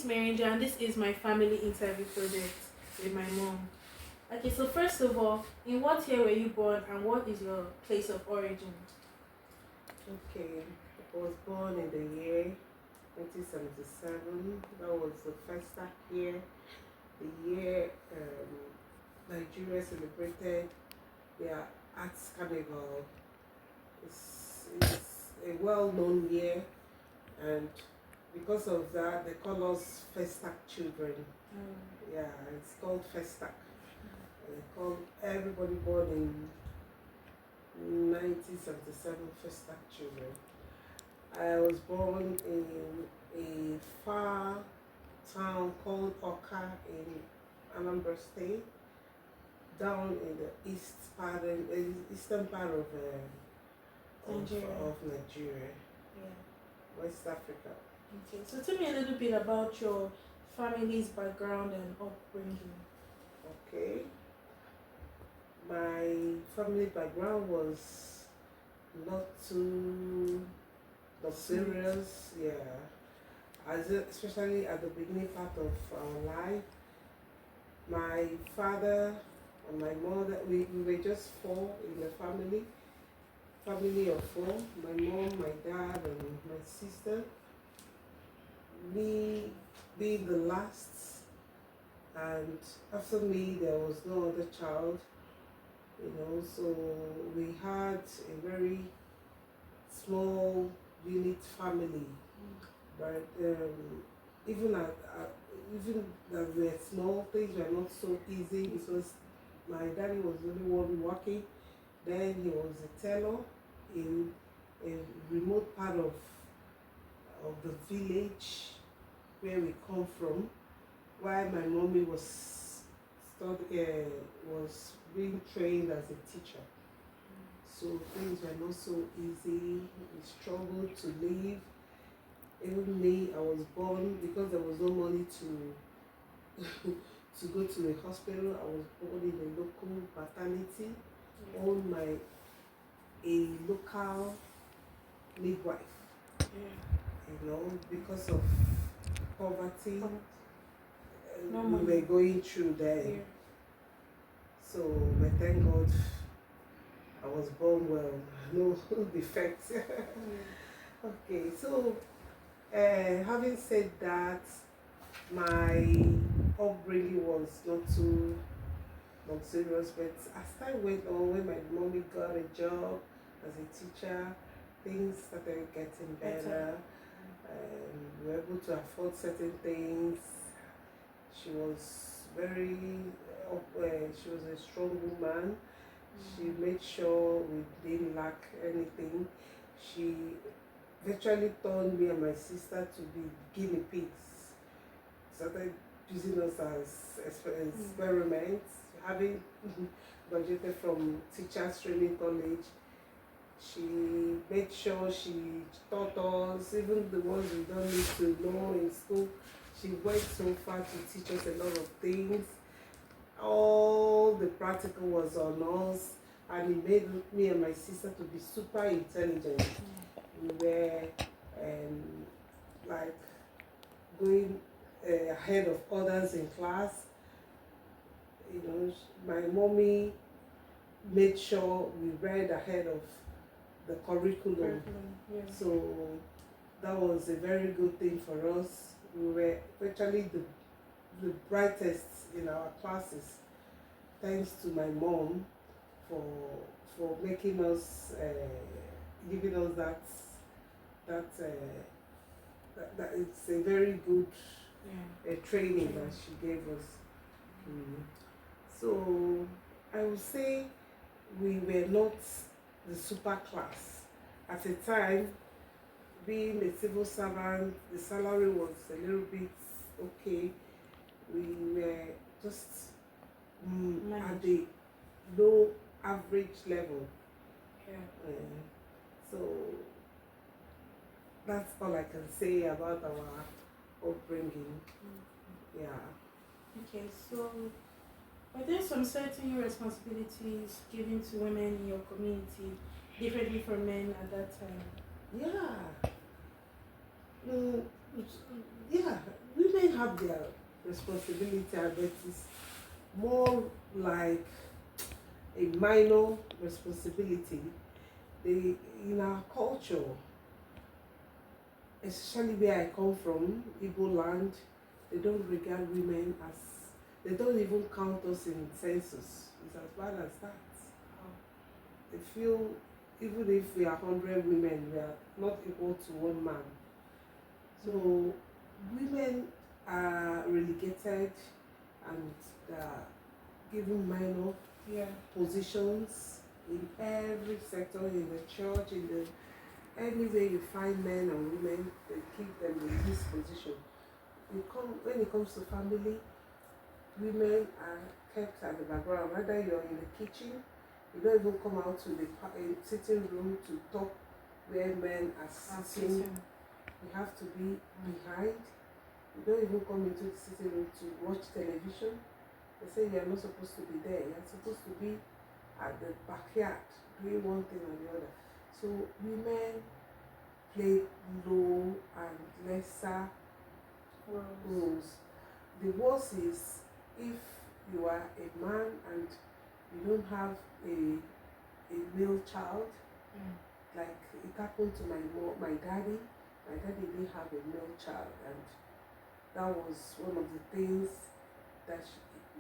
Merinja, and this is my family interview project with my mom. Okay, so first of all, in what year were you born and what is your place of origin? Okay, I was born in the year 1977. That was the first year, the year Nigeria celebrated their arts carnival. It's a well-known year, and because of that, they call us Festac children. Yeah, it's called Festac. They call everybody born in 1977 Festac children. I was born in a far town called Oka in Anambra State, down in the eastern part of Nigeria, Yeah. West Africa. Okay, so tell me a little bit about your family's background and upbringing. Okay, my family background was not too luxurious, yeah. Especially at the beginning part of our life, my father and my mother, we were just four in the family of four, my mom, my dad, and my sister. Me being the last, and after me there was no other child, so we had a very small unit family. But even that we were small, things were not so easy. It was my daddy was the only one working. Then he was a tailor in a remote part of the village where we come from, while my mommy was being trained as a teacher. So things were not so easy. We struggled to live. Even me, I was born because there was no money to to go to a hospital. I was born in a local maternity, owned by a local midwife. Because of poverty we were going through then. So I thank God I was born well, no defects. Okay, so having said that, my upbringing was not too luxurious, but as time went on, when my mommy got a job as a teacher, things started getting better. We were able to afford certain things. She was she was a strong woman. She made sure we didn't lack anything. She virtually turned me and my sister to be guinea pigs. Started using us as experiments, having graduated from teachers training college. She made sure she taught us, even the ones we don't need to know in school. She went so far to teach us a lot of things. All the practical was on us, and it made me and my sister to be super intelligent. We were like going ahead of others in class. My mommy made sure we read ahead of the curriculum. So that was a very good thing for us. We were virtually the brightest in our classes, thanks to my mom for making us, giving us that it's a very good training that she gave us. So I would say we were not the super class. At a time, being a civil servant, the salary was a little bit okay. We were just at the low average level. So that's all I can say about our upbringing. Yeah. Okay, so are there some certain responsibilities given to women in your community differently from men at that time? Yeah. Yeah, women have their responsibility, but it's more like a minor responsibility. They, in our culture, especially where I come from, Igbo land, they don't regard women as, they don't even count us in census. It's as bad as that. They feel even if we are 100 women, we are not equal to one man. So women are relegated and given minor positions in every sector, in the church, in the anywhere you find men and women, they keep them in this position. When it comes to family, women are kept at the background. Whether you're in the kitchen, you don't even come out to the sitting room to talk where men are sitting. You have to be behind. You don't even come into the sitting room to watch television. They say you're not supposed to be there. You're supposed to be at the backyard doing one thing or the other. So women play low and lesser roles. The worst is if you are a man and you don't have a male child, like it happened to my daddy. My daddy didn't have a male child, and that was one of the things that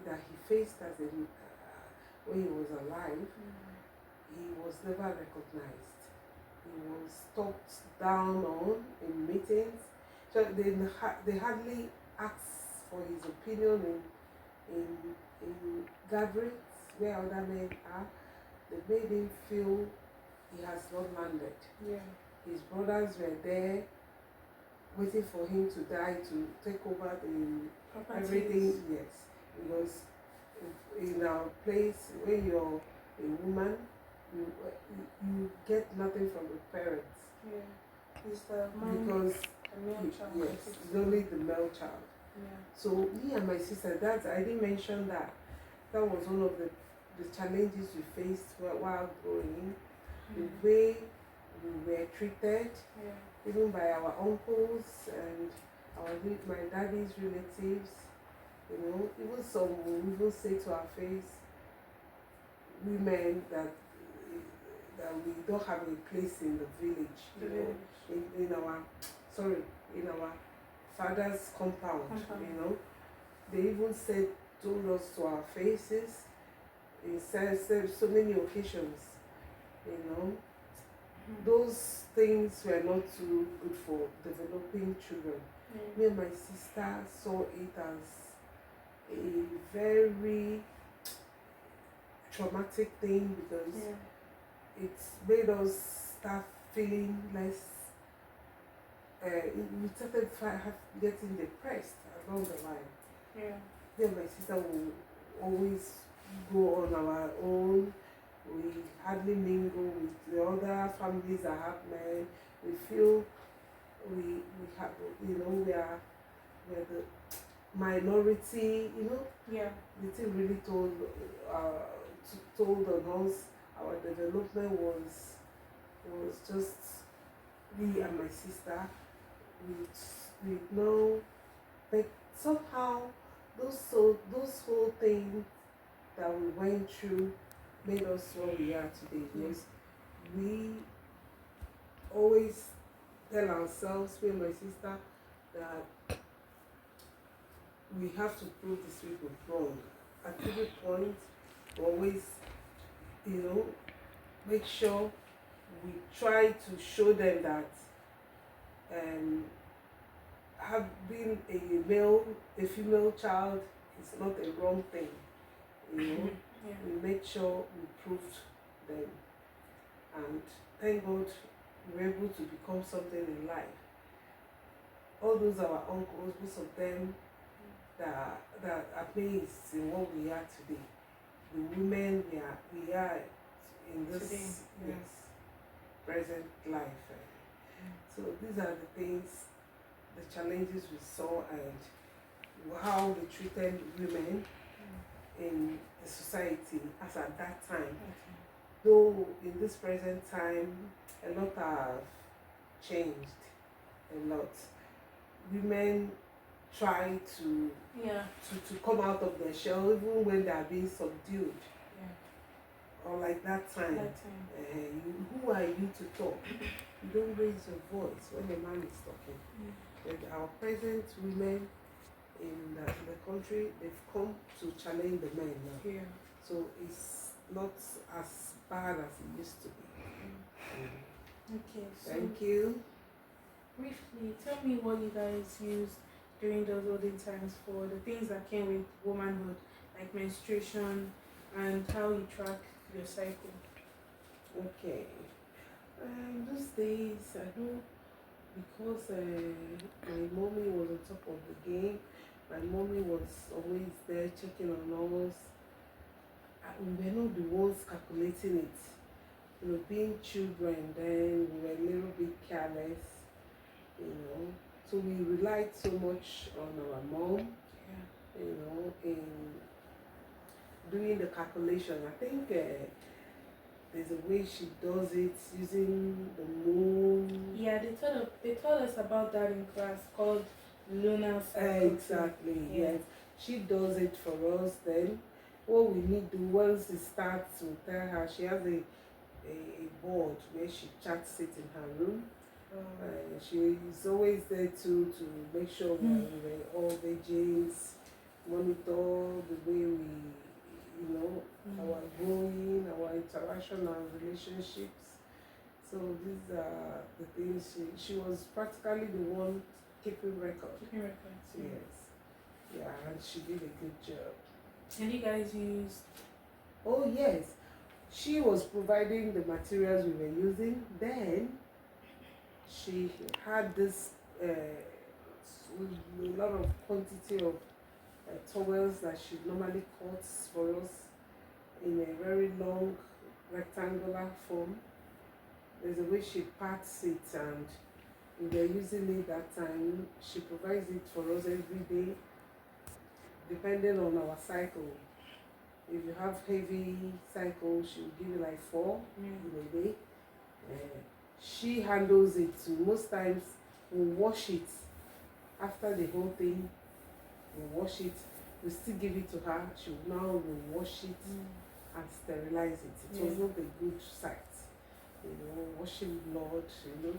he faced as when he was alive. He was never recognized. He was talked down on in meetings. So they hardly asked for his opinion in gatherings where other men are. They made him feel he has not landed. His brothers were there waiting for him to die to take over everything. Yes, because in our place, when you're a woman, you get nothing from the parents. It's the man, because the male child. yes, it's only the male child. So me and my sister, I didn't mention that. That was one of the challenges we faced while growing. The way we were treated, even by our uncles and my daddy's relatives. Even some will even say to our face, women that we don't have a place in the village. In our father's compound. They even told us to our faces in so many occasions. Those things were not too good for developing children. Me and my sister saw it as a very traumatic thing because it made us start feeling less. We started getting depressed along the line. Me and my sister will always go on our own. We hardly mingle with the other families that have men. We feel we have, we're the minority. The thing really told on us. Our development was just me and my sister. We know, but somehow those whole things that we went through made us what we are today. Yes, we always tell ourselves, me and my sister, that we have to prove these people wrong. At every point, we always, make sure we try to show them that having a female child is not a wrong thing. We make sure we proved them, and thank God we were able to become something in life. All those our uncles, most of them that are amazed in what we are today. The women we are in this today, present life. So these are the things, the challenges we saw, and how they treated women in the society as at that time. Though in this present time, a lot have changed. A lot. Women try to Yeah. to come out of their shell even when they are being subdued. Yeah. Or like that time. That time. Who are you to talk? You don't raise your voice when a man is talking. But our present women in the country, they've come to challenge the men now. Yeah. So it's not as bad as it used to be. Okay, so Thank you. briefly, tell me what you guys used during those olden times for the things that came with womanhood, like menstruation, and how you track your cycle. Okay. Those days, I know because my mommy was on top of the game, my mommy was always there checking on us. We were not the ones calculating it. You know, being children, then we were a little bit careless, you know. So we relied so much on our mom, Yeah. you know, in doing the calculation. I think there's a way she does it using the moon. Yeah, they told us about that in class called lunar cycle. Exactly, Yeah. yes. She does it for us then. What we need to, once it starts, we'll tell her she has a board where she chats it in her room. She is always there too to make sure we're all veggies, monitor the way we, you know, our growing, our interaction, our relationships. So these are the things she was practically the one keeping record. Keeping records. Yes. Yeah, and she did a good job. And you guys used? Oh yes. She was providing the materials we were using. Then she had this a lot of quantity of towels that she normally cuts for us in a very long rectangular form. There's a way she parts it, and we were using it that time. She provides it for us every day, depending on our cycle. If you have heavy cycle, she will give you like 4 in a day. She handles it too. Most times we wash it after the whole thing. We wash it. We still give it to her. She will now wash it and sterilize it. It was not a good sight, you know, washing blood, you know.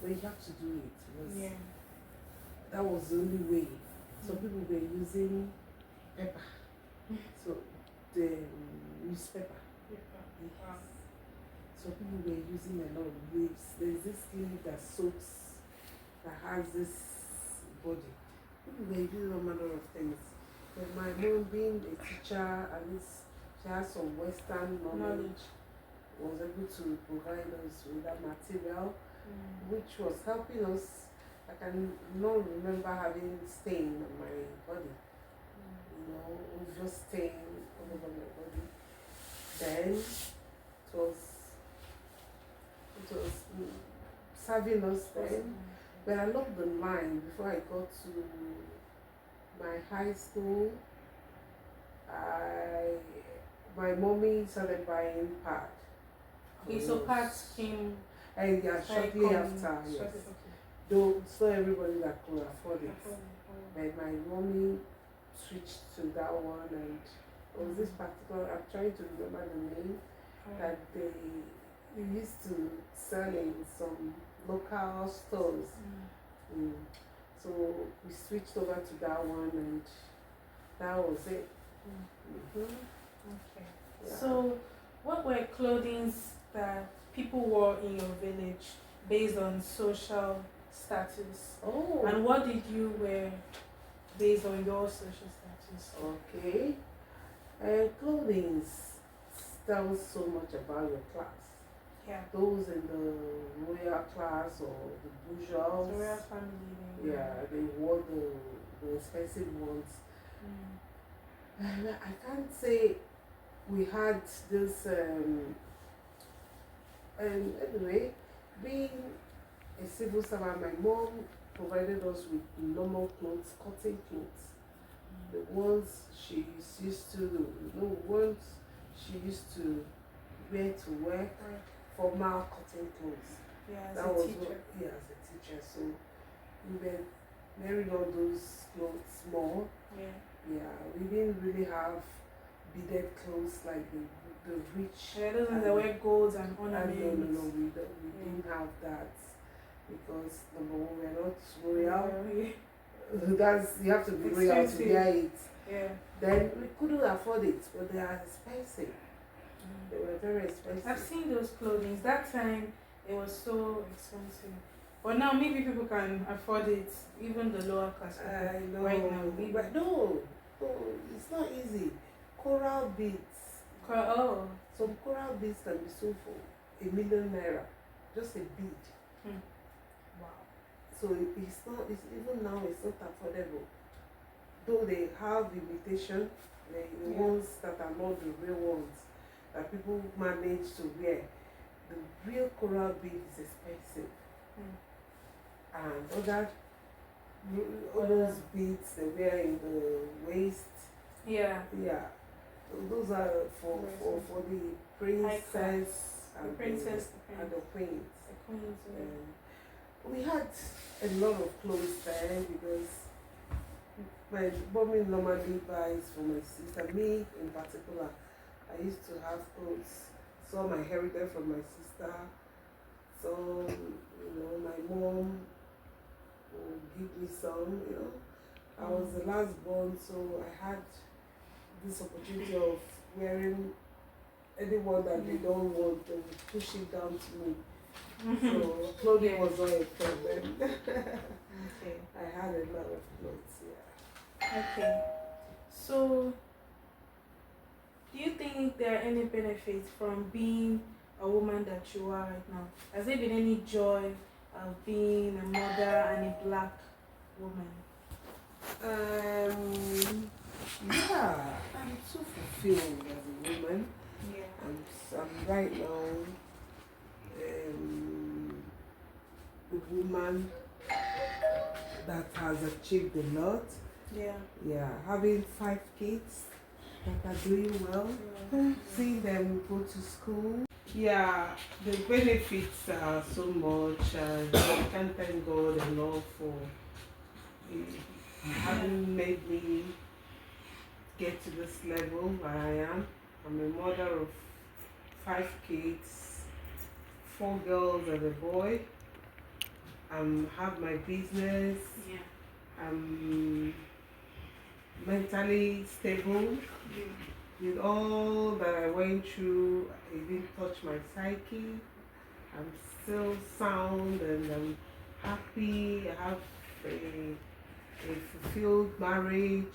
But you have to do it. Because that was the only way. Some people were using pepper. So the newspaper. Yes. Wow. So people were using a lot of leaves. There's this leaf that soaks, that has this body. People were using a matter of things. But my mom, being a teacher, at least she has some Western knowledge, was able to provide us with that material, which was helping us. I can not remember having stain on my body. You know, it was just stain all over my body. Then it was serving us then. But along the line, before I got to my high school, my mommy started buying pad. Okay, so pads came. And yeah, shortly after, yes. Okay. Though it's not everybody that could afford it. But my mommy switched to that one, and it was this particular, I'm trying to remember the name, that they used to sell in some local stores. So we switched over to that one, and that was it. Okay. Yeah. So what were clothings that people wore in your village based on social status? Oh. And what did you wear based on your social status? Okay. Clothing tells so much about your class. Yeah. Those in the royal class or the bourgeois. The royal family. Yeah, they wore the expensive ones. I can't say we had this. And anyway, being a civil servant, my mom provided us with normal clothes, cotton clothes. The ones she used to, ones she used to wear to work, formal cotton clothes. Yeah, as that a was teacher. As a teacher. So we were wearing all those clothes more. Yeah. Yeah, we didn't really have beaded clothes like the rich. Yeah, those ones that wear golds and No, ornaments. no, we didn't have that because number one, we're not royal. Yeah. That's, you have to be royal to Expensive. wear it. Yeah. Then we couldn't afford it, but they are expensive. They were very expensive. I've seen those clothing. That time it was so expensive. But now maybe people can afford it, even the lower class people. I know, Right now, maybe. but no, it's not easy. Coral beads. Oh. Some coral beads can be sold for #1,000,000, just a bead. Wow. So it's not. It's even now. It's not affordable. Though they have imitation, the ones that are not the real ones that people manage to wear. The real coral bead is expensive, and all those beads they wear in the waist. Yeah. Yeah, those are for the princess The princess, and the queens. the queens. We had a lot of clothes there because my mommy normally buys for my sister. Me in particular, I used to have clothes. Some I inherited from my sister. So, my mom would give me some, I was the last born, so I had this opportunity of wearing anyone that they don't want, they will push it down to me. So clothing was not a problem. Okay. I had a lot of clothes, yeah. Okay. So, do you think there are any benefits from being a woman that you are right now? Has there been any joy of being a mother and a black woman? Yeah, I'm so fulfilled as a woman. Yeah. I'm right now a woman that has achieved a lot. Yeah. Yeah, having 5 kids that are doing well, seeing them go to school. Yeah, the benefits are so much, and I can't thank God enough for having made me get to this level where I am. I'm a mother of 5 kids, 4 girls and a boy. I have my business. Yeah. I'm mentally stable. Yeah. With all that I went through, it didn't touch my psyche. I'm still sound and I'm happy. I have a fulfilled marriage.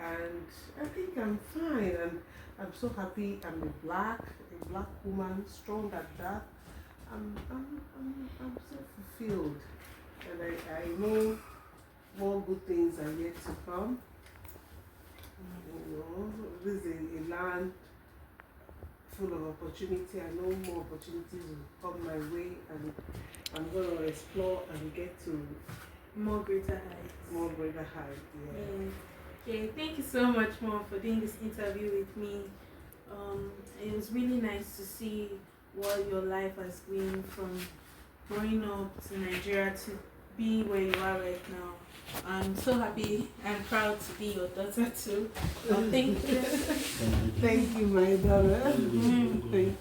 And I think I'm fine. And I'm so happy I'm a black woman, strong at that. I'm so fulfilled. And I know more good things are yet to come. This is a land full of opportunity. I know more opportunities will come my way, and I'm going to explore and get to More greater heights. more greater heights. Yeah. Okay, thank you so much, Mom, for doing this interview with me. It was really nice to see what your life has been from growing up to Nigeria to be where you are right now. I'm so happy and proud to be your daughter too. Thank you. Thank you, my daughter. Thank you.